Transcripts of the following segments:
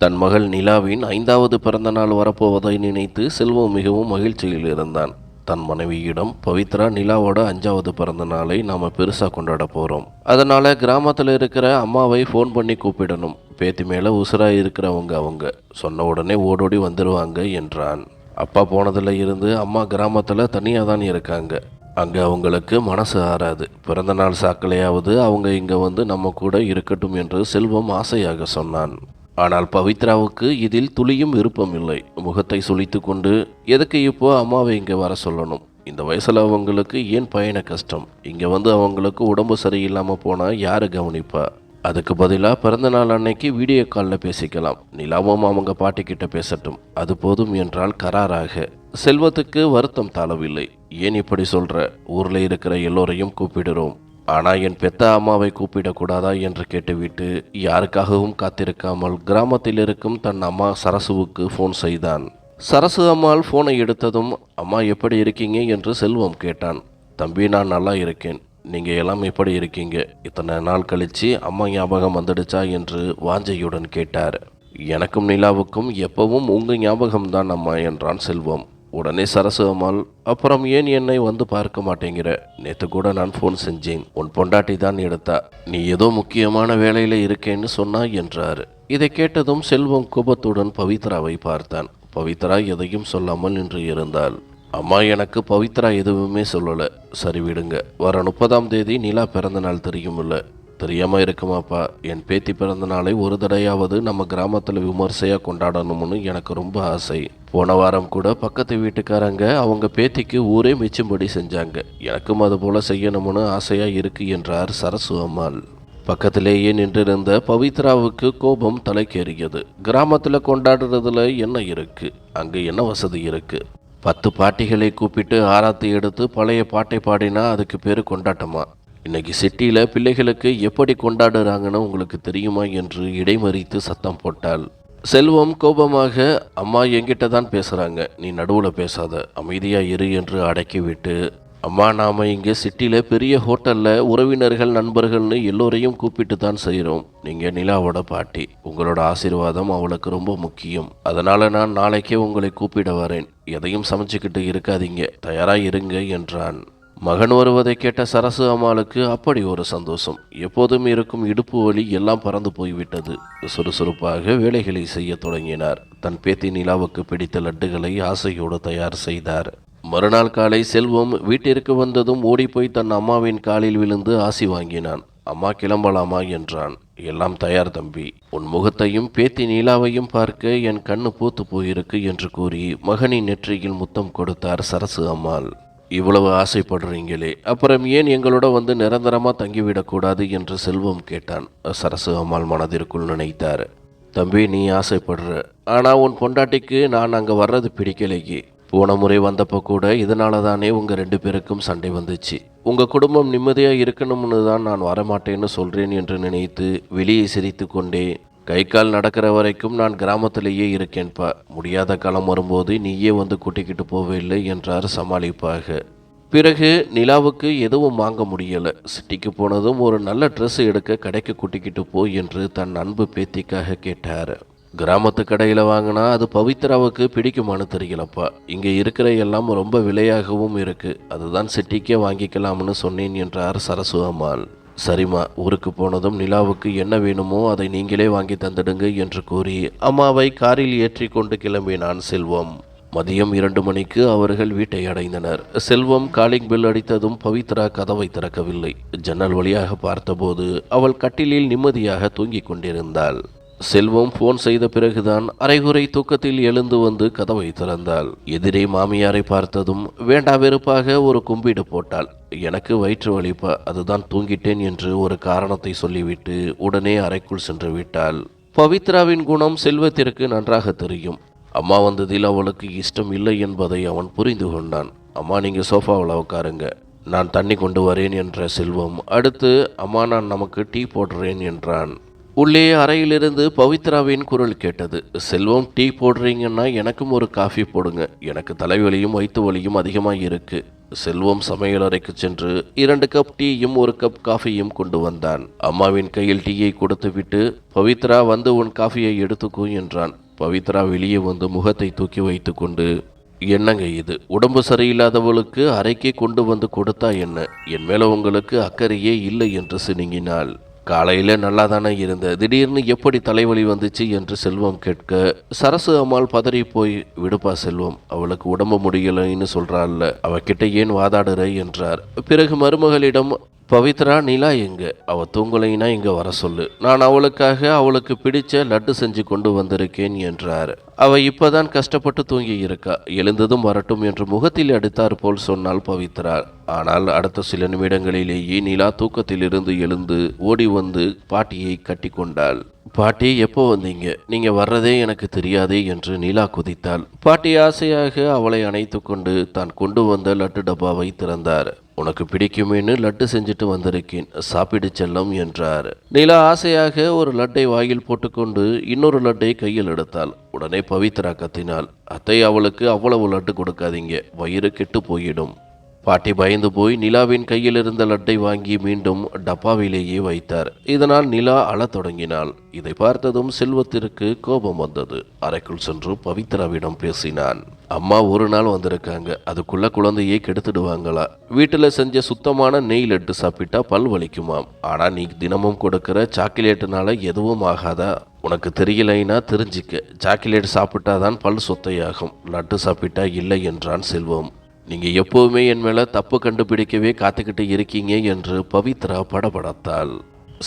தன் மகள் நிலாவின் 5வது பிறந்த நாள் வரப்போவதை நினைத்து செல்வம் மிகவும் மகிழ்ச்சியில் இருந்தான். தன் மனைவியிடம், பவித்ரா, நிலாவோட 5வது பிறந்த நாளை நாம பெருசா கொண்டாட போறோம். அதனால கிராமத்துல இருக்கிற அம்மாவை ஃபோன் பண்ணி கூப்பிடணும். பேத்தி மேல உசுரா இருக்கிறவங்க அவங்க சொன்ன உடனே ஓடோடி வந்துருவாங்க என்றான். அப்பா போனதுல இருந்து அம்மா கிராமத்துல தனியா தான் இருக்காங்க. அங்க அவங்களுக்கு மனசு ஆறாது. பிறந்த நாள் சாக்கலையாவது அவங்க இங்க வந்து நம்ம கூட இருக்கட்டும் என்று செல்வம் ஆசையாக சொன்னான். ஆனால் பவித்ராவுக்கு இதில் துளியும் விருப்பம் இல்லை. முகத்தை சுளித்து கொண்டு, எதுக்கு இப்போ அம்மாவை இங்கே வர சொல்லணும்? இந்த வயசில் அவங்களுக்கு ஏன் பயண கஷ்டம்? இங்கே வந்து அவங்களுக்கு உடம்பு சரியில்லாமல் போனால் யார் கவனிப்பா? அதுக்கு பதிலாக பிறந்த நாள் அன்னைக்கு வீடியோ காலில் பேசிக்கலாம். நிலாவும் அவங்க பாட்டிக்கிட்ட பேசட்டும், அது போதும் என்றால் கராராக. செல்வத்துக்கு வருத்தம் தாளவில்லை. ஏன் இப்படி சொல்கிற? ஊரில் இருக்கிற எல்லோரையும் கூப்பிடுறோம். ஆனால் என் பெத்த அம்மாவை கூப்பிடக்கூடாதா என்று கேட்டுவிட்டு யாருக்காகவும் காத்திருக்காமல் கிராமத்தில் இருக்கும் தன் அம்மா சரசுவுக்கு ஃபோன் செய்தான். சரசு அம்மாள் ஃபோனை எடுத்ததும், அம்மா எப்படி இருக்கீங்க என்று செல்வம் கேட்டான். தம்பி, நான் நல்லா இருக்கேன். நீங்கள் எல்லாம் எப்படி இருக்கீங்க? இத்தனை நாள் கழிச்சு அம்மா ஞாபகம் வந்துடுச்சா என்று வாஞ்சையுடன் கேட்டார். எனக்கும் நிலாவுக்கும் எப்பவும் உங்கள் ஞாபகம்தான் அம்மா என்றான் செல்வம். உடனே சரசு அம்மாள், அப்புறம் ஏன் என்னை வந்து பார்க்க மாட்டேங்கிற? நேற்று கூட நான் ஃபோன் செஞ்சேன், உன் பொண்டாட்டி தான் எடுத்தா. நீ ஏதோ முக்கியமான வேலையில் இருக்கேன்னு சொன்னா என்றார். இதை கேட்டதும் செல்வம் கோபத்துடன் பவித்ராவை பார்த்தான். பவித்ரா எதையும் சொல்லாமல் நின்று இருந்தாள். அம்மா, எனக்கு பவித்ரா எதுவுமே சொல்லலை. சரி விடுங்க. வர 30ஆம் தேதி நிலா பிறந்த நாள் தெரியுமில்ல? தெரியாம இருக்குமாப்பா? என் பேத்தி பிறந்த நாளை ஒரு தடையாவது நம்ம கிராமத்தில் விமர்சையா கொண்டாடணும்னு எனக்கு ரொம்ப ஆசை. போன வாரம் கூட பக்கத்து வீட்டுக்காரங்க அவங்க பேத்திக்கு ஊரே மிச்சும்படி செஞ்சாங்க. எனக்கும் அது போல செய்யணும்னு ஆசையா இருக்கு என்றார் சரசு அம்மாள். பக்கத்திலேயே நின்றிருந்த பவித்ராவுக்கு கோபம் தலைக்கேறியது. கிராமத்துல கொண்டாடுறதுல என்ன இருக்கு? அங்க என்ன வசதி இருக்கு? 10 பாட்டிகளை கூப்பிட்டு ஆராத்தி எடுத்து பழைய பாட்டை பாடினா அதுக்கு பேரு கொண்டாட்டமா? இன்னைக்கு சிட்டியில் பிள்ளைகளுக்கு எப்படி கொண்டாடுறாங்கன்னு உங்களுக்கு தெரியுமா என்று இடைமறித்து சத்தம் போட்டாள். செல்வம் கோபமாக, அம்மா என்கிட்ட தான் பேசுகிறாங்க, நீ நடுவில் பேசாத, அமைதியாக இரு என்று அடக்கிவிட்டு, அம்மா, நாம் இங்கே சிட்டியில் பெரிய ஹோட்டலில் உறவினர்கள் நண்பர்கள்னு எல்லோரையும் கூப்பிட்டு தான் செய்கிறோம். நீங்கள் நிலாவோட பாட்டி, உங்களோட ஆசீர்வாதம் அவளுக்கு ரொம்ப முக்கியம். அதனால் நான் நாளைக்கே உங்களை கூப்பிட வரேன். எதையும் சமைச்சிக்கிட்டு இருக்காதீங்க, தயாராக இருங்க என்றான். மகன் வருவதை கேட்ட சரசு அம்மாளுக்கு அப்படி ஒரு சந்தோஷம். எப்போதும் இருக்கும் இடுப்பு வலி எல்லாம் பறந்து போய்விட்டது. சுறுசுறுப்பாக வேலைகளை செய்ய தொடங்கினார். தன் பேத்தி நிலாவுக்கு பிடித்த லட்டுகளை ஆசையோடு தயார் செய்தார். மறுநாள் காலை செல்வம் வீட்டிற்கு வந்ததும் ஓடிப்போய் தன் அம்மாவின் காலில் விழுந்து ஆசி வாங்கினான். அம்மா, கிளம்பலாமா என்றான். எல்லாம் தயார் தம்பி. உன் முகத்தையும் பேத்தி நிலாவையும் பார்க்க என் கண்ணு பூத்து போயிருக்கு என்று கூறி மகனின் நெற்றியில் முத்தம் கொடுத்தார் சரசு அம்மாள். இவ்வளவு ஆசைப்படுறீங்களே, அப்புறம் ஏன் எங்களோட வந்து நிரந்தரமாக தங்கிவிடக்கூடாது என்று செல்வம் கேட்டான். சரசு அம்மாள் மனதிற்குள் நினைத்தார். தம்பி, நீ ஆசைப்படுற, ஆனால் உன் பொண்டாட்டிக்கு நான் அங்கே வர்றது பிடிக்கலையே. போன முறை வந்தப்போ கூட இதனால தானே உங்கள் 2 பேருக்கும் சண்டை வந்துச்சு. உங்கள் குடும்பம் நிம்மதியாக இருக்கணும்னு தான் நான் வரமாட்டேன்னு சொல்கிறேன் என்று நினைத்து வெளியே சிரித்து கொண்டே, கை கால் நடக்கிற வரைக்கும் நான் கிராமத்திலேயே இருக்கேன்பா. முடியாத காலம் வரும்போது நீயே வந்து கூட்டிக்கிட்டு போவில்லை என்றார் சமாளிப்பாக. பிறகு நிலாவுக்கு எதுவும் வாங்க முடியலை. சிட்டிக்கு போனதும் ஒரு நல்ல ட்ரெஸ் எடுக்க கடைக்கு கூட்டிக்கிட்டு போ என்று தன் அன்பு பேத்திக்காக கேட்டார். கிராமத்து கடையில் வாங்கினா அது பவித்ராவுக்கு பிடிக்குமான்னு தெரியலப்பா. இங்கே இருக்கிற எல்லாம் ரொம்ப விலையாகவும் இருக்கு. அதுதான் சிட்டிக்கே வாங்கிக்கலாம்னு சொன்னேன் என்றார் சரசு அம்மாள். சரிம்மா, ஊருக்கு போனதும் நிலாவுக்கு என்ன வேணுமோ அதை நீங்களே வாங்கி தந்துடுங்க என்று கூறி அம்மாவை காரில் ஏற்றி கொண்டு கிளம்பினான் செல்வம். மதியம் 2 மணிக்கு அவர்கள் வீட்டை அடைந்தனர். செல்வம் காலிங் பெல் அடித்ததும் பவித்ரா கதவை திறக்கவில்லை. ஜன்னல் வழியாக பார்த்தபோது அவள் கட்டிலில் நிம்மதியாக தூங்கிக் கொண்டிருந்தாள். செல்வம் ஃபோன் செய்த பிறகுதான் அரைகுறை தூக்கத்தில் எழுந்து வந்து கதவை திறந்தாள். எதிரே மாமியாரை பார்த்ததும் வேண்டா வெறுப்பாக ஒரு கும்பிடு போட்டாள். எனக்கு வயிற்று வலிப்பா, அதுதான் தூங்கிட்டேன் என்று ஒரு காரணத்தை சொல்லிவிட்டு உடனே அறைக்குள் சென்று விட்டாள். பவித்ராவின் குணம் செல்வத்திற்கு நன்றாக தெரியும். அம்மா வந்ததில் அவளுக்கு இஷ்டம் இல்லை என்பதை அவன் புரிந்து கொண்டான். அம்மா, நீங்கள் சோஃபாவில் உட்காருங்க, நான் தண்ணி கொண்டு வரேன் என்ற செல்வம் அடுத்து, அம்மா, நான் நமக்கு டீ போடுறேன் என்றான். உள்ளே அறையிலிருந்து பவித்ராவின் குரல் கேட்டது. செல்வம், டீ போடுறீங்கன்னா எனக்கும் ஒரு காஃபி போடுங்க, எனக்கு தலைவலியும் வயிற்று வலியும் அதிகமாக இருக்கு. செல்வம் சமையலறைக்கு சென்று 2 கப் டீயும் 1 கப் காஃபியும் கொண்டு வந்தான். அம்மாவின் கையில் டீயை கொடுத்துவிட்டு, பவித்ரா வந்து உன் காஃபியை எடுத்துக்கோ என்றான். பவித்ரா வெளியே வந்து முகத்தை தூக்கி வைத்து கொண்டு, என்னங்க இது, உடம்பு சரியில்லாதவளுக்கு அறைக்கே கொண்டு வந்து கொடுத்தா என்ன, என் மேல உங்களுக்கு அக்கறையே இல்லை என்று சினுங்கினாள். காலையில நல்லா தானே இருந்த, திடீர்னு எப்படி தலைவலி வந்துச்சு என்று செல்வம் கேட்க, சரசு அம்மாள் பதறி போய், விடுப்பா செல்வம், அவளுக்கு உடம்பு முடியலைன்னு சொல்றாள்ல, அவகிட்ட ஏன் வாதாடுற என்றார். பிறகு மருமகளிடம், பவித்ரா நிலா எங்க, அவ தூங்கலைன்னா இங்க வர சொல்லு, நான் அவளுக்கு பிடிச்ச லட்டு செஞ்சு கொண்டு வந்திருக்கேன் என்றார். அவ இப்பதான் கஷ்டப்பட்டு தூங்கி இருக்கா, எழுந்ததும் வரட்டும் என்று முகத்தில் அடித்தார் போல் சொன்னாள் பவித்ரா. ஆனால் அடுத்த சில நிமிடங்களிலேயே நிலா தூக்கத்திலிருந்து எழுந்து ஓடி வந்து பாட்டியை கட்டி கொண்டாள். பாட்டி, எப்போ வந்தீங்க, நீங்க வர்றதே எனக்கு தெரியாதே என்று நிலா குதித்தாள். பாட்டி ஆசையாக அவளை அணைத்து கொண்டு தான் கொண்டு வந்த லட்டு டப்பாவை திறந்தார். உனக்கு பிடிக்குமேன்னு லட்டு செஞ்சுட்டு வந்திருக்கேன், சாப்பிடு செல்லம் என்றார். நிலா ஆசையாக ஒரு லட்டை வாயில் போட்டுக்கொண்டு இன்னொரு லட்டை கையில் எடுத்தாள். உடனே பவித்ரா கத்தினாள், அத்தை, அவளுக்கு அவ்வளவு லட்டு கொடுக்காதீங்க, வயிறு கெட்டு போயிடும். பாட்டி பயந்து போய் நிலாவின் கையில் இருந்த லட்டை வாங்கி மீண்டும் டப்பாவிலேயே வைத்தார். இதனால் நிலா அழத் தொடங்கினாள். இதை பார்த்ததும் செல்வத்திற்கு கோபம் வந்தது. அறைக்குள் சென்று பவித்ராவிடம் பேசினான். அம்மா ஒரு நாள் வந்திருக்காங்க, அதுக்குள்ள குழந்தையை கெடுத்துடுவாங்களா, வீட்டில் செஞ்ச சுத்தமான நெய் லட்டு சாப்பிட்டா பல் வலிக்குமாம், ஆனா நீ தினமும் கொடுக்கிற சாக்லேட்டுனால எதுவும் ஆகாதா, உனக்கு தெரியலைன்னா தெரிஞ்சிக்க, சாக்லேட் சாப்பிட்டாதான் பல் சொத்தையாகும், லட்டு சாப்பிட்டா இல்லை என்றான் செல்வம். நீங்க எப்பவுமே என் மேல தப்பு கண்டுபிடிக்கவே காத்துக்கிட்டு இருக்கீங்க என்று பவித்ரா படபடத்தாள்.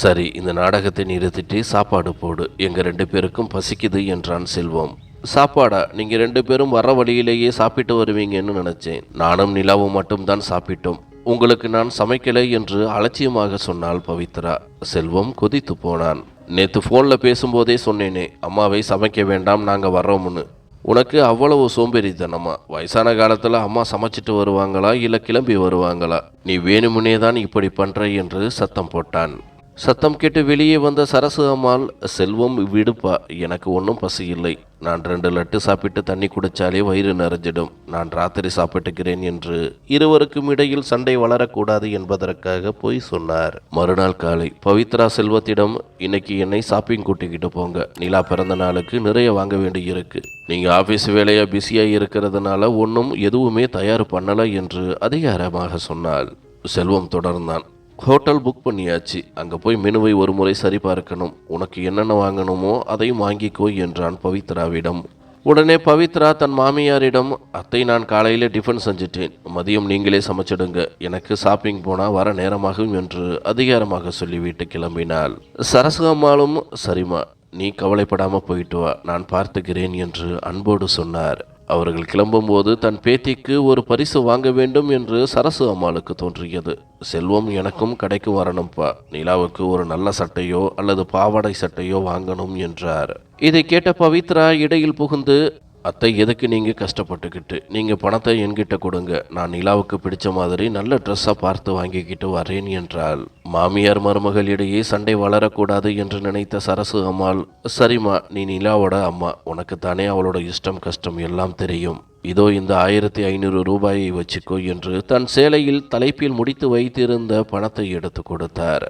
சரி, இந்த நாடகத்தை நிறுத்திட்டு சாப்பாடு போடு, எங்க 2 பேருக்கும் பசிக்குது என்றான் செல்வம். சாப்பாடா, நீங்க 2 பேரும் வர வழியிலேயே சாப்பிட்டு வருவீங்கன்னு நினைச்சேன், நானும் நிலாவும் மட்டும்தான் சாப்பிட்டோம், உங்களுக்கு நான் சமைக்கலை என்று அலட்சியமாக சொன்னாள் பவித்ரா. செல்வம் கொதித்து போனான். நேத்து போன்ல பேசும்போதே சொன்னேனே, அம்மாவை சமைக்க வேண்டாம், நாங்க வர்றோம்னு, உனக்கு அவ்வளவு சோம்பேறித்தனமா, வயசான காலத்துல அம்மா சமைச்சிட்டு வருவாங்களா இல்ல கிளம்பி வருவாங்களா, நீ வேணுமுனே தான் இப்படி பண்ற என்று சத்தம் போட்டான். சத்தம் கேட்டு வெளியே வந்த சரசு அம்மாள், செல்வம் விடுப்பா, எனக்கு ஒன்றும் பசி இல்லை, நான் 2 லட்டு சாப்பிட்டு தண்ணி குடிச்சாலே வயிறு நிறைஞ்சிடும், நான் ராத்திரி சாப்பிட்டுக்கிறேன் என்று இருவருக்கும் இடையில் சண்டை வளரக்கூடாது என்பதற்காக போய் சொன்னார். மறுநாள் காலை பவித்ரா செல்வத்திடம், இன்னைக்கு என்னை ஷாப்பிங் கூட்டிக்கிட்டு போங்க, நிலா பிறந்த நாளுக்கு நிறைய வாங்க வேண்டி இருக்கு, நீங்க ஆபீஸ் வேலையா பிஸியா இருக்கிறதுனால ஒன்றும் எதுவுமே தயார் பண்ணல என்று அதிகாரமாக சொன்னாள். செல்வம் தொடர்ந்தான், ஹோட்டல் புக் பண்ணியாச்சு, அங்கே போய் மெனுவை ஒரு முறை சரி பார்க்கணும், உனக்கு என்னென்ன வாங்கணுமோ அதையும் வாங்கிக்கோ என்றான் பவித்ராவிடம். உடனே பவித்ரா தன் மாமியாரிடம், அத்தை, நான் காலையில் டிஃபன் செஞ்சிட்டேன், மதியம் நீங்களே சமைச்சிடுங்க, எனக்கு ஷாப்பிங் போனால் வர நேரமாகும் என்று அதிகாரமாக சொல்லிவிட்டு கிளம்பினாள். சரசு அம்மாளும், சரிம்மா, நீ கவலைப்படாம போயிட்டு வா, நான் பார்த்துக்கிறேன் என்று அன்போடு சொன்னார். அவர்கள் கிளம்பும்போது தன் பேத்திக்கு ஒரு பரிசு வாங்க வேண்டும் என்று சரசு அம்மாளுக்கு தோன்றியது. செல்வம், எனக்கும் கடைக்கு வரணும்ப்பா, நிலாவுக்கு ஒரு நல்ல சட்டையோ அல்லது பாவாடை சட்டையோ வாங்கணும் என்றார். இதை கேட்ட பவித்ரா இடையில் புகுந்து, அத்தை, எதுக்கு நீங்க கஷ்டப்பட்டுக்கிட்டு, நீங்க பணத்தை என்கிட்ட கொடுங்க, நான் நிலாவுக்கு பிடிச்ச மாதிரி நல்ல ட்ரெஸ்ஸா பார்த்து வாங்கிக்கிட்டு வரேன் என்றாள். மாமியார் மருமகள் இடையே சண்டை வளரக்கூடாது என்று நினைத்த சரசு அம்மாள், சரிம்மா, நீ நிலாவோட அம்மா, உனக்கு தானே அவளோட இஷ்டம் கஷ்டம் எல்லாம் தெரியும், இதோ இந்த 1500 ரூபாயை வச்சுக்கோ என்று தன் சேலையில் தலைப்பில் முடித்து வைத்திருந்த பணத்தை எடுத்து கொடுத்தார்.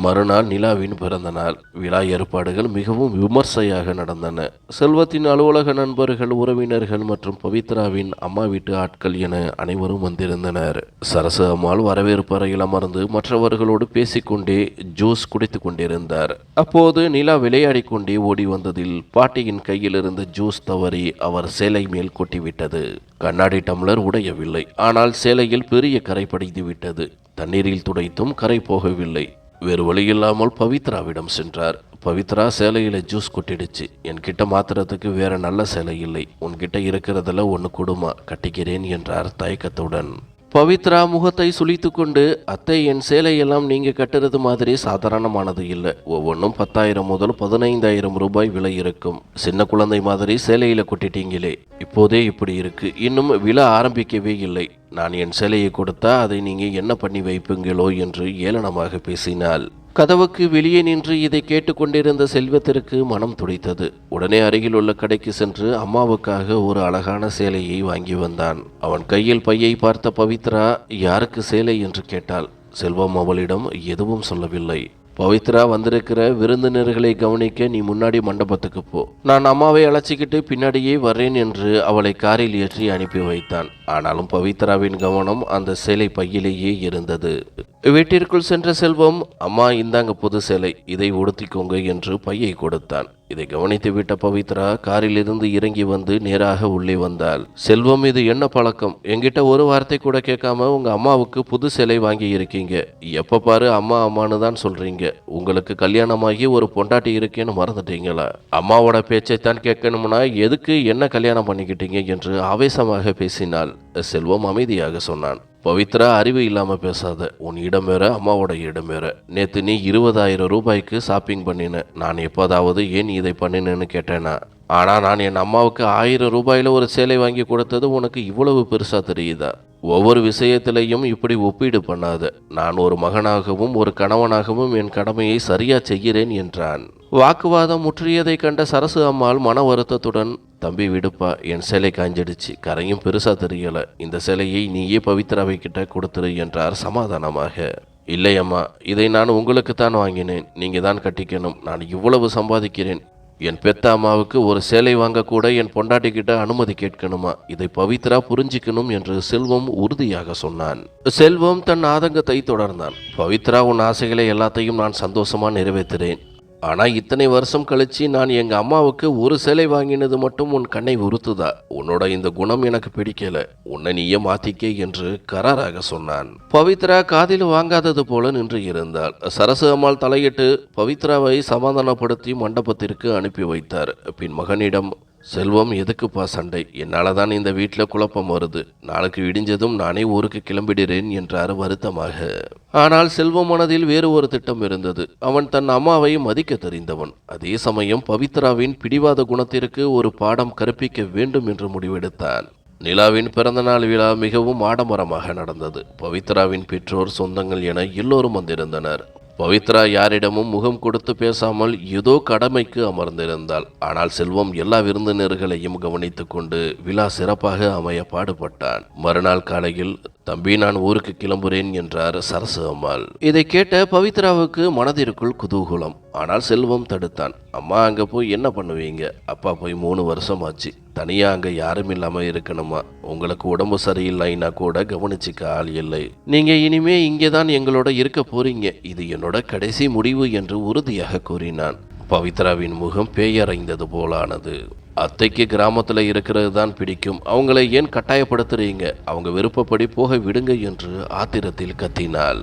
மறுநாள் நிலாவின் பிறந்த நாள். விழா ஏற்பாடுகள் மிகவும் விமர்சையாக நடந்தன. செல்வத்தின் அலுவலக நண்பர்கள், உறவினர்கள் மற்றும் பவித்ராவின் அம்மா வீட்டு ஆட்கள் என அனைவரும் வந்திருந்தனர். சரசு அம்மாள் வரவேற்பு அறையில் அமர்ந்து மற்றவர்களோடு பேசிக்கொண்டே ஜூஸ் குடித்து கொண்டிருந்தார். அப்போது நிலா விளையாடி கொண்டே ஓடி வந்ததில் பாட்டியின் கையில் இருந்த ஜூஸ் தவறி அவர் சேலை மேல் கொட்டிவிட்டது. கண்ணாடி டம்ளர் உடையவில்லை, ஆனால் சேலையில் பெரிய கரை படிந்து விட்டது. தண்ணீரில் துடைத்தும் கரை போகவில்லை. வேறு வழியில்லாமல் பவித்ராவிடம் சென்றார். பவித்ரா, சேலையில ஜூஸ் கொட்டிடுச்சு, என்கிட்ட மாத்திரத்துக்கு வேற நல்ல சேலை இல்லை, உன்கிட்ட இருக்கிறதுல ஒன்று கொடுமா, கட்டிக்கிறேன் என்றார் தயக்கத்துடன். பவித்ரா முகத்தை சுளித்து கொண்டு, அத்தை, என் சேலையெல்லாம் நீங்க கட்டுறது மாதிரி சாதாரணமானது இல்லை, ஒவ்வொன்றும் 10,000 முதல் 15,000 ரூபாய் விலை இருக்கும், சின்ன குழந்தை மாதிரி சேலையில கொட்டிட்டீங்களே, இப்போதே இப்படி இருக்கு, இன்னும் விழா ஆரம்பிக்கவே இல்லை, நான் என் சேலையை கொடுத்தா அதை நீங்க என்ன பண்ணி வைப்பீங்களோ என்று ஏளனமாக பேசினாள். கதவுக்கு வெளியே நின்று இதை கேட்டுக்கொண்டிருந்த செல்வத்திற்கு மனம் துடித்தது. உடனே அருகில் உள்ள கடைக்கு சென்று அம்மாவுக்காக ஒரு அழகான சேலையை வாங்கி வந்தான். அவன் கையில் பையை பார்த்த பவித்ரா யாருக்கு சேலை என்று கேட்டாள். செல்வம் அவளிடம் எதுவும் சொல்லவில்லை. பவித்ரா வந்திருக்கிற விருந்தினர்களை கவனிக்க நீ முன்னாடி மண்டபத்துக்கு போ, நான் அம்மாவை அழைச்சிக்கிட்டு பின்னாடியே வர்றேன் என்று அவளை காரில் ஏற்றி அனுப்பி வைத்தான். ஆனாலும் பவித்ராவின் கவனம் அந்த சேலை பையிலேயே இருந்தது. வீட்டிற்குள் சென்ற செல்வம், அம்மா இந்தாங்க புது சேலை, இதை உடுத்திக்கோங்க என்று பையை கொடுத்தான். இதை கவனித்து விட்ட பவித்ரா காரில் இருந்து இறங்கி வந்து நேராக உள்ளே வந்தாள். செல்வம், இது என்ன பழக்கம்? என்கிட்ட ஒரு வார்த்தை கூட கேட்காம உங்க அம்மாவுக்கு புது சேலை வாங்கி இருக்கீங்க. எப்ப பாரு அம்மா அம்மானு தான் சொல்றீங்க. உங்களுக்கு கல்யாணமாகி ஒரு பொண்டாட்டி இருக்கேன்னு மறந்துட்டீங்களா? அம்மாவோட பேச்சைத்தான் கேட்கணும்னா எதுக்கு என்ன கல்யாணம் பண்ணிக்கிட்டீங்க என்று ஆவேசமாக பேசினாள். செல்வம் அமைதியாக சொன்னான். பவித்ரா, அறிவு இல்லாம பேசாத. உன் இடம் வேற, அம்மாவோட இடம் வேற. நேத்து நீ 20,000 ரூபாய்க்கு ஷாப்பிங் பண்ணின. நான் எப்போதாவது ஏன் இதை பண்ணினேன்னு கேட்டேனா? ஆனா நான் என் அம்மாவுக்கு 1000 ரூபாயில ஒரு சேலை வாங்கி கொடுத்தது உனக்கு இவ்வளவு பெருசா தெரியுதா? ஒவ்வொரு விஷயத்திலையும் இப்படி ஒப்பீடு பண்ணாத. நான் ஒரு மகனாகவும் ஒரு கணவனாகவும் என் கடமையை சரியா செய்கிறேன் என்றான். வாக்குவாதம் முற்றியதை கண்ட சரசு அம்மாள் மன வருத்தத்துடன், தம்பி விடுப்பா, என் சேலை காஞ்சிடுச்சு, கரையும் பெருசா தெரியல, இந்த சேலையை நீயே பவித்ராவை கிட்ட கொடுத்துரு என்றார் சமாதானமாக. இல்லை அம்மா, இதை நான் உங்களுக்குத்தான் வாங்கினேன், நீங்க தான் கட்டிக்கணும். நான் இவ்வளவு சம்பாதிக்கிறேன். என் பெத்த அம்மாவுக்கு ஒரு சேலை வாங்க கூட என் பொண்டாட்டி கிட்ட அனுமதி கேட்கணுமா? இதை பவித்ரா புரிஞ்சிக்கணும் என்று செல்வம் உறுதியாக சொன்னான். செல்வம் தன் ஆதங்கத்தை தொடர்ந்தான். பவித்ரா, உன் ஆசைகளை எல்லாத்தையும் நான் சந்தோஷமா நிறைவேற்றுறேன். ஆனா இத்தனை வருஷம் கழிச்சு நான் எங்க அம்மாவுக்கு ஒரு சேலை வாங்கினது மட்டும் உன் கண்ணை உறுத்துதா? உன்னோட இந்த குணம் எனக்கு பிடிக்கல. உன்னை நீயே மாத்திக்க என்று கராராக சொன்னான். பவித்ரா காதில் வாங்காதது போல நின்று இருந்தாள். சரசு அம்மாள் தலையிட்டு பவித்ராவை சமாதானப்படுத்தி மண்டபத்திற்கு அனுப்பி வைத்தார். பின் மகனிடம், செல்வம், எதுக்குப்பா சண்டை? என்னால தான் இந்த வீட்டில் குழப்பம் வருது. நாளைக்கு விடிஞ்சதும் நானே ஊருக்கு கிளம்பிடுறேன் என்றார் வருத்தமாக. ஆனால் செல்வம் மனதில் வேறு ஒரு திட்டம் இருந்தது. அவன் தன் அம்மாவை மதிக்க தெரிந்தவன். அதே சமயம் பவித்ராவின் பிடிவாத குணத்திற்கு ஒரு பாடம் கற்பிக்க வேண்டும் என்று முடிவெடுத்தான். நிலாவின் பிறந்தநாள் விழா மிகவும் ஆடம்பரமாக நடந்தது. பவித்ராவின் பெற்றோர், சொந்தங்கள் என எல்லோரும் வந்திருந்தனர். பவித்ரா யாரிடமும் முகம் கொடுத்து பேசாமல் ஏதோ கடமைக்கு அமர்ந்திருந்தாள். ஆனால் செல்வம் எல்லா விருந்தினர்களையும் கவனித்து கொண்டு விழா சிறப்பாக அமைய பாடுபட்டான். மறுநாள் காலையில், தம்பி, நான் ஊருக்கு கிளம்புறேன் என்றார் சரசு அம்மாள். இதை கேட்ட பவித்ராவுக்கு மனதிற்குள் குதூகலம். ஆனால் செல்வம் தடுத்தான். அம்மா, அங்க போய் என்ன பண்ணுவீங்க? அப்பா போய் 3 வருஷம் ஆச்சு. தனியா அங்க யாரும் இல்லாம இருக்கணுமா? உங்களுக்கு உடம்பு சரியில்லைன்னா கூட கவனிச்சுக்க ஆள் இல்லை. நீங்க இனிமே இங்கேதான் எங்களோட இருக்க போறீங்க. இது என்னோட கடைசி முடிவு என்று உறுதியாக கூறினான். பவித்ராவின் முகம் பேயறைந்தது போலானது. அத்தைக்கு கிராமத்தில் இருக்கிறது தான் பிடிக்கும். அவங்களை ஏன் கட்டாயப்படுத்துறீங்க? அவங்க விருப்பப்படி போக விடுங்க என்று ஆத்திரத்தில் கத்தினாள்.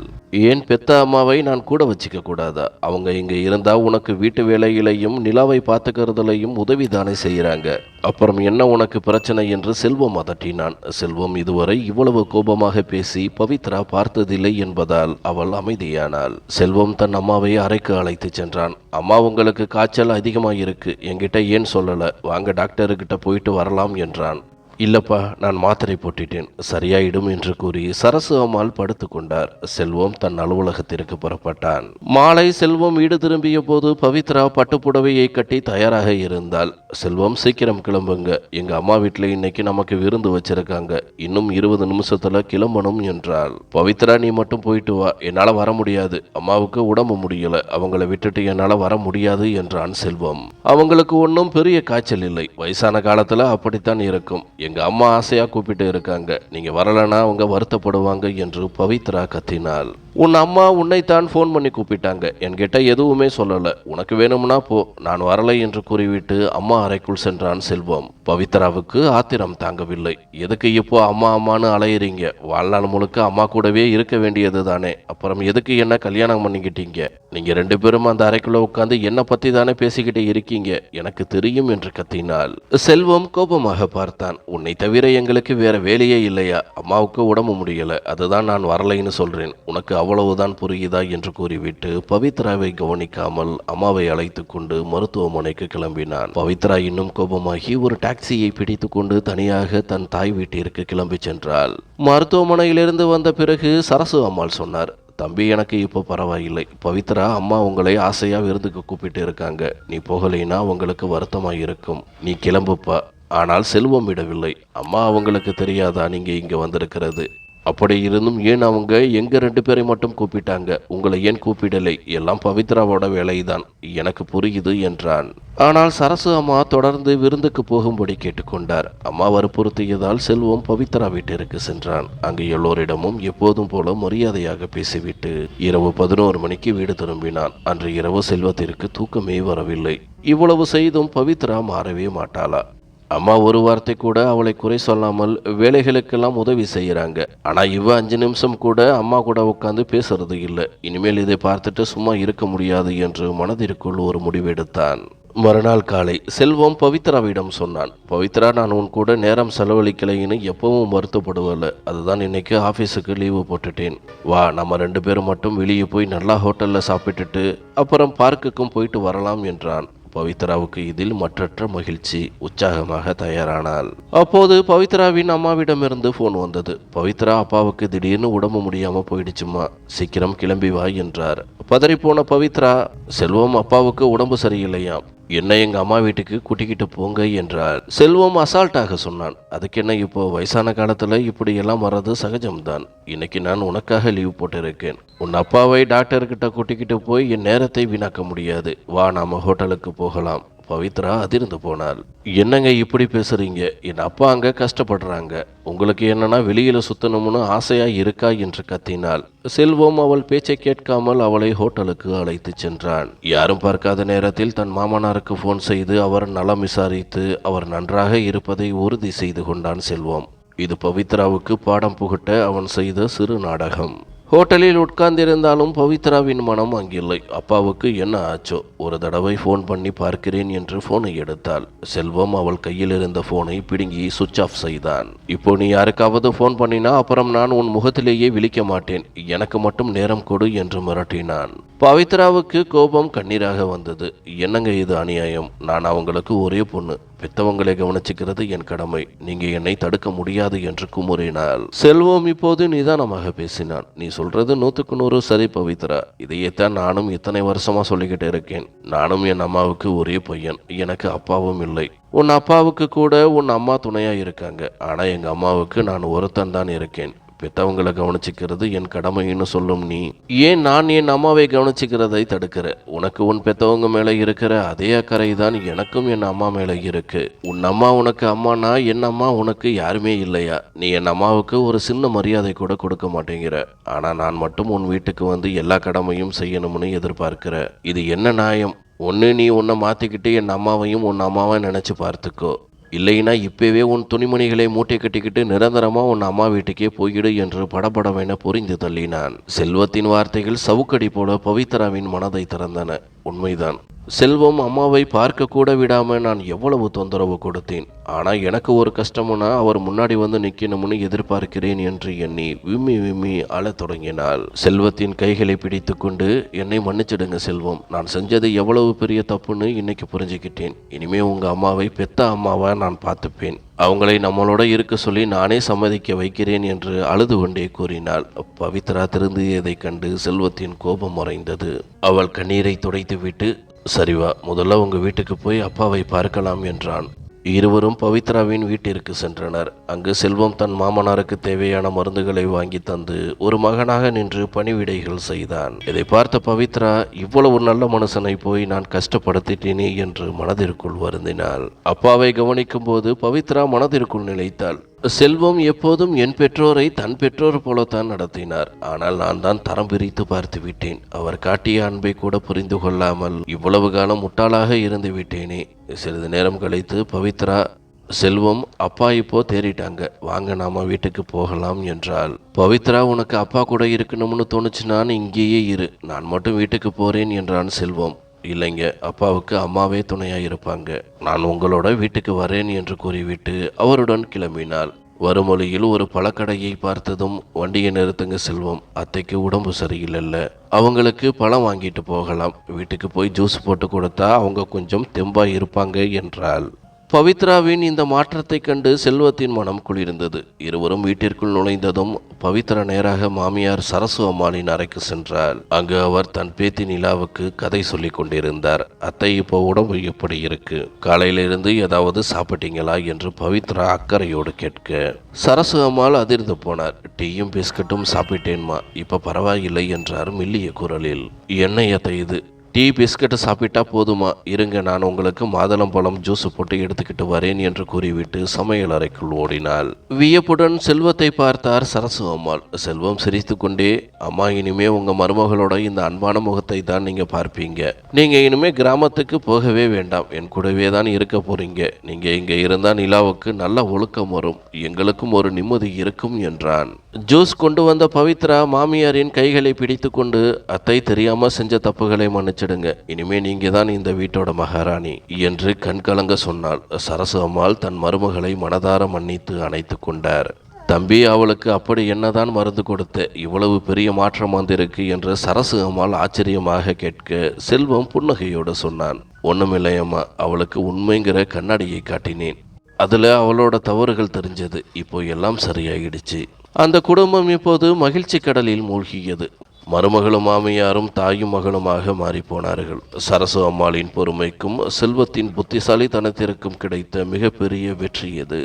ஏன் பெத்த அம்மாவை நான் கூட வச்சுக்க கூடாதா? அவங்க இங்க இருந்தா உனக்கு வீட்டு வேலையிலையும் நிலாவை பார்த்துக்கிறதுலையும் உதவி தானே செய்யறாங்க. அப்புறம் என்ன உனக்கு பிரச்சனை என்று செல்வம் அதட்டினான். செல்வம் இதுவரை இவ்வளவு கோபமாக பேசி பவித்ரா பார்த்ததில்லை என்பதால் அவள் அமைதியானாள். செல்வம் தன் அம்மாவை அறைக்கு அழைத்து சென்றான். அம்மா, உங்களுக்கு காய்ச்சல் அதிகமாயிருக்கு, என்கிட்ட ஏன் சொல்லல? வாங்க டாக்டர்கிட்ட போயிட்டு வரலாம் என்றான். இல்லப்பா, நான் மாத்திரை போட்டுட்டேன், சரியாயிடும் என்று கூறி சரசு அம்மாள் படுத்து கொண்டார். செல்வம் தன் அலுவலகத்திற்கு புறப்பட்டான். மாலை செல்வம் வீடு திரும்பிய போது பவித்ரா பட்டுப்புடவையை கட்டி தயாராக இருந்தாள். செல்வம், சீக்கிரம் கிளம்புங்க, எங்க அம்மா வீட்டில் இன்னைக்கு நமக்கு விருந்து வச்சிருக்காங்க, இன்னும் 20 நிமிஷத்துல கிளம்பணும் என்றாள். பவித்ரா, நீ மட்டும் போயிட்டு வா, என்னால வர முடியாது, அம்மாவுக்கு உடம்பு முடியல, அவங்கள விட்டுட்டு என்னால வர முடியாது என்றான் செல்வம். அவங்களுக்கு ஒன்றும் பெரிய காய்ச்சல் இல்லை, வயசான காலத்துல அப்படித்தான் இருக்கும். எங்க அம்மா ஆசையா கூப்பிட்டு இருக்காங்க, நீங்க வரலனா அவங்க வருத்தப்படுவாங்க என்று பவித்ரா கத்தினாள். உன் அம்மா உன்னைத்தான் ஃபோன் பண்ணி கூப்பிட்டாங்க, என்கிட்ட எதுவுமே சொல்லல. உனக்கு வேணும்னா போ, நான் வரலை என்று கூறிவிட்டு அம்மா அறைக்குள் சென்றான் செல்வம். பவித்ராவுக்கு ஆத்திரம் தாங்கவில்லை. எதுக்கு இப்போ அம்மா அம்மானு அலையிறீங்க? வாழ்நாள் முழுக்க அம்மா கூடவே இருக்க வேண்டியது தானே, அப்புறம் எதுக்கு என்ன கல்யாணம் பண்ணிக்கிட்டீங்க? நீங்க 2 பேரும் அந்த அறைக்குள்ள உட்காந்து என்ன பத்தி தானே பேசிக்கிட்டே இருக்கீங்க, எனக்கு தெரியும் என்று கத்தினாள். செல்வம் கோபமாக பார்த்தான். உன்னை தவிர எங்களுக்கு வேற வேலையே இல்லையா? அம்மாவுக்கு உடம்பு முடியல, அதுதான் நான் வரலைன்னு சொல்றேன், உனக்கு அவ்வளவுதான் புரியுதா என்று கூறிவிட்டு பவித்ராவை கவனிக்காமல் அம்மாவை அழைத்து கொண்டு மருத்துவமனைக்கு கிளம்பினான். பவித்ரா இன்னும் கோபமாகி ஒரு டாக்ஸியை பிடித்து கொண்டு தனியாக தன் தாய் வீட்டிற்கு கிளம்பி சென்றாள். மருத்துவமனையிலிருந்து வந்த பிறகு சரசு அம்மாள் சொன்னார், தம்பி எனக்கு இப்போ பரவாயில்லை. பவித்ரா அம்மா உங்களை ஆசையா விருந்துக்கு கூப்பிட்டு இருக்காங்க. நீ போகலைன்னா அவங்களுக்கு வருத்தமாக இருக்கும். நீ கிளம்புப்பா. ஆனால் செல்வம் விடவில்லை. அம்மா அவங்களுக்கு தெரியாதா நீங்க இங்க வந்திருக்கிறது? அப்படி இருந்தும் ஏன் அவங்க எங்க 2 பேரை மட்டும் கூப்பிட்டாங்க? உங்களை ஏன் கூப்பிடலை? எல்லாம் பவித்ராவோட வேலைதான். எனக்கு புரியுது என்றான். ஆனால் சரசு அம்மா தொடர்ந்து விருந்துக்கு போகும்படி கேட்டுக்கொண்டார். அம்மா வற்புறுத்தியதால் செல்வம் பவித்ரா வீட்டிற்கு சென்றான். அங்கு எல்லோரிடமும் எப்போதும் போல மரியாதையாக பேசிவிட்டு இரவு 11 மணிக்கு வீடு திரும்பினான். அன்று இரவு செல்வத்திற்கு தூக்கமே வரவில்லை. இவ்வளவு செய்தும் பவித்ரா மாறவே மாட்டாளா? அம்மா ஒரு வார்த்தை கூட அவளை குறை சொல்லாமல் வேலைகளுக்கெல்லாம் உதவி செய்கிறாங்க. ஆனால் இவ 5 நிமிஷம் கூட அம்மா கூட உட்காந்து பேசுறது இல்லை. இனிமேல் இதை பார்த்துட்டு சும்மா இருக்க முடியாது என்று மனதிற்குள் ஒரு முடிவெடுத்தான். மறுநாள் காலை செல்வம் பவித்ராவிடம் சொன்னான். பவித்ரா, நான் உன் கூட நேரம் செலவழிக்கலைன்னு எப்பவும் வருத்தப்படுவல. அதுதான் இன்னைக்கு ஆஃபீஸுக்கு லீவு போட்டுட்டேன். வா, நம்ம 2 பேரும் மட்டும் வெளியே போய் நல்லா ஹோட்டலில் சாப்பிட்டுட்டு அப்புறம் பார்க்குக்கும் போயிட்டு வரலாம் என்றான். பவித்ராவுக்கு இதில் மற்றற்ற மகிழ்ச்சி. உற்சாகமாக தயாரானாள். அப்போது பவித்ராவின் அம்மாவிடமிருந்து போன் வந்தது. பவித்ரா, அப்பாவுக்கு திடீர்னு உடம்பு முடியாம போயிடுச்சுமா, சீக்கிரம் கிளம்பி வா என்றார். பதறிப்போன பவித்ரா, செல்வம் அப்பாவுக்கு உடம்பு சரியில்லையாம், என்ன எங்க அம்மா வீட்டுக்கு கூட்டிக்கிட்டு போங்க என்றார். செல்வம் அசால்ட்டாக சொன்னான். அதுக்கு என்ன, இப்போ வயசான காலத்துல இப்படி எல்லாம் வர்றது சகஜம்தான். இன்னைக்கு நான் உனக்காக லீவ் போட்டிருக்கேன். உன் அப்பாவை டாக்டர்கிட்ட கூட்டிக்கிட்டு போய் என் நேரத்தை வீணாக்க முடியாது. வா, நாம ஹோட்டலுக்கு போகலாம். பவித்ரா அதிர்ந்து போனாள். என்னங்க இப்படி பேசுறீங்க? என் அப்பா அங்க கஷ்டப்படுறாங்க. உங்களுக்கு என்னன்னா வெளியில சுத்தணும்னு ஆசையா இருக்கா என்று கத்தினாள். செல்வம் அவள் பேச்சை கேட்காமல் அவளை ஹோட்டலுக்கு அழைத்து சென்றான். யாரும் பார்க்காத நேரத்தில் தன் மாமனாருக்கு போன் செய்து அவர் நலம் விசாரித்து அவர் நன்றாக இருப்பதை உறுதி செய்து கொண்டான் செல்வம். இது பவித்ராவுக்கு பாடம் புகட்ட அவன் செய்த சிறு நாடகம். ஹோட்டலில் உட்கார்ந்திருந்தாலும் பவித்ராவின் மனம் அங்கில்லை. அப்பாவுக்கு என்ன ஆச்சோ? ஒரு தடவை போன் பண்ணி பார்க்கிறேன் என்று போனை எடுத்தாள். செல்வம் அவள் கையில் இருந்த போனை பிடுங்கி சுவிட்ச் ஆஃப் செய்தான். இப்போ நீ யாருக்காவது போன் பண்ணினா அப்புறம் நான் உன் முகத்திலேயே விழிக்க மாட்டேன். எனக்கு மட்டும் நேரம் கொடு என்று மிரட்டினான். பவித்ராவுக்கு கோபம் கண்ணீராக வந்தது. என்னங்க இது அநியாயம்? நான் அவங்களுக்கு ஒரே பொண்ணு. பெத்தவங்களை கவனிச்சுக்கிறது என் கடமை. நீங்க என்னை தடுக்க முடியாது என்று குமுறினாள். செல்வம் இப்போது நிதானமாக பேசினான். நீ சொல்றது 100க்கு 100 சரி பவித்ரா. இதையேத்தான் நானும் இத்தனை வருஷமா சொல்லிக்கிட்டு இருக்கேன். நானும் என் அம்மாவுக்கு ஒரே பையன். எனக்கு அப்பாவும் இல்லை. உன் அப்பாவுக்கு கூட உன் அம்மா துணையா இருக்காங்க. ஆனா எங்க அம்மாவுக்கு நான் ஒருத்தன் தான் இருக்கேன். பெத்தவங்களை கவனிச்சுக்கிறது என் கடமைன்னு சொல்லும் நீ ஏன் நான் என் அம்மாவை கவனிச்சுக்கிறதை தடுக்கிற? உனக்கு உன் பெத்தவங்க மேல இருக்கிற அதே அக்கறை தான் எனக்கும் என் அம்மா மேல இருக்கு. உன் அம்மா உனக்கு அம்மானா என் அம்மா உனக்கு யாருமே இல்லையா? நீ என் அம்மாவுக்கு ஒரு சின்ன மரியாதை கூட கொடுக்க மாட்டேங்கிற. ஆனா நான் மட்டும் உன் வீட்டுக்கு வந்து எல்லா கடமையும் செய்யணும்னு எதிர்பார்க்கிற. இது என்ன நியாயம்? ஒன்று நீ உன்னை மாற்றிக்கிட்டு என் அம்மாவையும் உன் அம்மாவை நினச்சி பார்த்துக்கோ. இல்லைனா இப்பவே உன் துணிமணிகளை மூட்டை கட்டிக்கிட்டு நிரந்தரமா உன் அம்மா வீட்டுக்கே போயிடு என்று படபடவென புரிந்து தள்ளினான். செல்வத்தின் வார்த்தைகள் சவுக்கடி போல பவித்ராவின் மனதை திறந்தன. உண்மைதான். செல்வம் அம்மாவை பார்க்க கூட விடாம நான் எவ்வளவு தொந்தரவு கொடுத்தேன். ஆனா எனக்கு ஒரு கஷ்டம்னா அவர் முன்னாடி வந்து நிக்கணும்னு எதிர்பார்க்கிறேன் என்று எண்ணி விம்மி விம்மி அழத் தொடங்கினாள். செல்வத்தின் கைகளை பிடித்து கொண்டு, என்னை மன்னிச்சிடுங்க செல்வம், நான் செஞ்சது எவ்வளவு பெரிய தப்புன்னு இன்னைக்கு புரிஞ்சுக்கிட்டேன். இனிமே உங்க அம்மாவை பெத்த அம்மாவை நான் பார்த்துப்பேன். அவங்களை நம்மளோட இருக்க சொல்லி நானே சம்மதிக்க வைக்கிறேன் என்று அழுது கொண்டே கூறினாள். பவித்ரா திருந்தியதைக் கண்டு செல்வத்தின் கோபம் மறைந்தது. அவள் கண்ணீரை துடைத்துவிட்டு, சரிவா, முதல்ல உங்க வீட்டுக்கு போய் அப்பாவை பார்க்கலாம் என்றான். இருவரும் பவித்ராவின் வீட்டிற்கு சென்றனர். அங்கு செல்வம் தன் மாமனாருக்கு தேவையான மருந்துகளை வாங்கி தந்து ஒரு மகனாக நின்று பணிவிடைகள் செய்தான். இதை பார்த்த பவித்ரா, இவ்வளவு நல்ல மனுஷனை போய் நான் கஷ்டப்படுத்திட்டேனே என்று மனதிற்குள் வருந்தினாள். அப்பாவை கவனிக்கும் போது பவித்ரா மனதிற்குள் நினைத்தாள். செல்வம் எப்போதும் என் பெற்றோரை தன் பெற்றோர் போலத்தான் நடத்தினார். ஆனால் நான் தான் தரம் பிரித்து பார்த்து விட்டேன். அவர் காட்டிய அன்பை கூட புரிந்து கொள்ளாமல் இவ்வளவு காலம் முட்டாளாக இருந்து விட்டேனே. சிறிது நேரம் கழித்து பவித்ரா, செல்வம், அப்பா இப்போ தேறிட்டாங்க, வாங்க நாம வீட்டுக்கு போகலாம் என்றாள். பவித்ரா, உனக்கு அப்பா கூட இருக்கணும்னு தோணுச்சுன்னா இங்கேயே இரு, நான் மட்டும் வீட்டுக்கு போறேன் என்றான் செல்வம். இல்லைங்க, அப்பாவுக்கு அம்மாவே துணையா இருப்பாங்க, நான் உங்களோட வீட்டுக்கு வரேன் என்று கூறிவிட்டு அவருடன் கிளம்பினாள். வருமொழியில் ஒரு பழக்கடையை பார்த்ததும், வண்டியை நிறுத்துங்க செல்வம், அத்தைக்கு உடம்பு சரியில்லைல்ல, அவங்களுக்கு பழம் வாங்கிட்டு போகலாம், வீட்டுக்கு போய் ஜூஸ் போட்டு கொடுத்தா அவங்க கொஞ்சம் தெம்பா இருப்பாங்க என்றாள். பவித்ராவின் இந்த மாற்றத்தைக் கண்டு செல்வத்தின் மனம் குளிர்ந்தது. இருவரும் வீட்டிற்குள் நுழைந்ததும் பவித்ரா நேராக மாமியார் சரசு அம்மாளின் அறைக்கு சென்றார். அங்கு அவர் தன் பேத்தி நிலாவுக்கு கதை சொல்லிக் கொண்டிருந்தார். அத்தை, இப்போ உடம்பு எப்படி இருக்கு? காலையிலிருந்து ஏதாவது சாப்பிட்டீங்களா என்று பவித்ரா அக்கறையோடு கேட்க, சரசு அம்மாள் அதிர்ந்து போனார். டீயும் பிஸ்கட்டும் சாப்பிட்டேன்மா, இப்ப பரவாயில்லை என்றார் மெல்லிய குரலில். என்ன அத்தை இது? டீ பிஸ்கட்டு சாப்பிட்டா போதுமா? இருங்க, நான் உங்களுக்கு மாதுளம்பழம் ஜூஸ் போட்டு எடுத்துக்கிட்டு வரேன் என்று கூறிவிட்டு சமையல் அறைக்குள் ஓடினாள். வியப்புடன் செல்வத்தை பார்த்தார் சரசு அம்மாள். செல்வம் சிரித்து கொண்டே, அம்மா, இனிமே உங்க மருமகளோட இந்த அன்பான முகத்தை தான் நீங்க பார்ப்பீங்க. நீங்க இனிமே கிராமத்துக்கு போகவே வேண்டாம், என் கூடவே தான் இருக்க போறீங்க. நீங்க இங்க இருந்தா நிலாவுக்கு நல்ல ஒழுக்கம் வரும், எங்களுக்கும் ஒரு நிம்மதி இருக்கும் என்றான். ஜூஸ் கொண்டு வந்த பவித்ரா மாமியாரின் கைகளை பிடித்து கொண்டு, அத்தை, தெரியாம செஞ்ச தப்புகளை மன்னிச்சிடுங்க, இனிமே நீங்க தான் இந்த வீட்டோட மகாராணி என்று கண்கலங்க சொன்னாள். சரசு அம்மாள் தன் மருமகளை மனதார மன்னித்து அணைத்து கொண்டார். தம்பி, அவளுக்கு அப்படி என்னதான் மருந்து கொடுத்த, இவ்வளவு பெரிய மாற்றம் வந்திருக்கு என்று சரசு அம்மாள் ஆச்சரியமாக கேட்க, செல்வம் புன்னகையோடு சொன்னான், ஒண்ணுமில்லையம்மா, அவளுக்கு உண்மைங்கிற கண்ணாடியை காட்டினேன், அதுல அவளோட தவறுகள் தெரிஞ்சது, இப்போ எல்லாம் சரியாயிடுச்சு. அந்த குடும்பம் இப்போது மகிழ்ச்சி கடலில் மூழ்கியது. மருமகளும் மாமியாரும் தாயும் மகளுமாக மாறிப்போனார்கள். சரசு அம்மாளின் பொறுமைக்கும் செல்வத்தின் புத்திசாலித்தனத்திற்கும் கிடைத்த மிகப்பெரிய வெற்றி இது.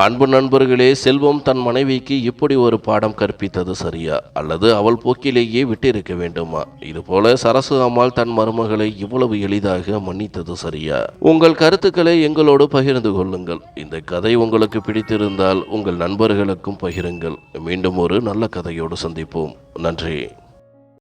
அன்பு நண்பர்களே, செல்வம் தன் மனைவிக்கு இப்படி ஒரு பாடம் கற்பித்தது சரியா, அல்லது அவள் போக்கிலேயே விட்டிருக்க வேண்டுமா? இதுபோல சரசு அம்மாள் தன் மருமகளை இவ்வளவு எளிதாக மன்னித்தது சரியா? உங்கள் கருத்துக்களை எங்களோடு பகிர்ந்து கொள்ளுங்கள். இந்த கதை உங்களுக்கு பிடித்திருந்தால் உங்கள் நண்பர்களுக்கும் பகிருங்கள். மீண்டும் ஒரு நல்ல கதையோடு சந்திப்போம். நன்றி.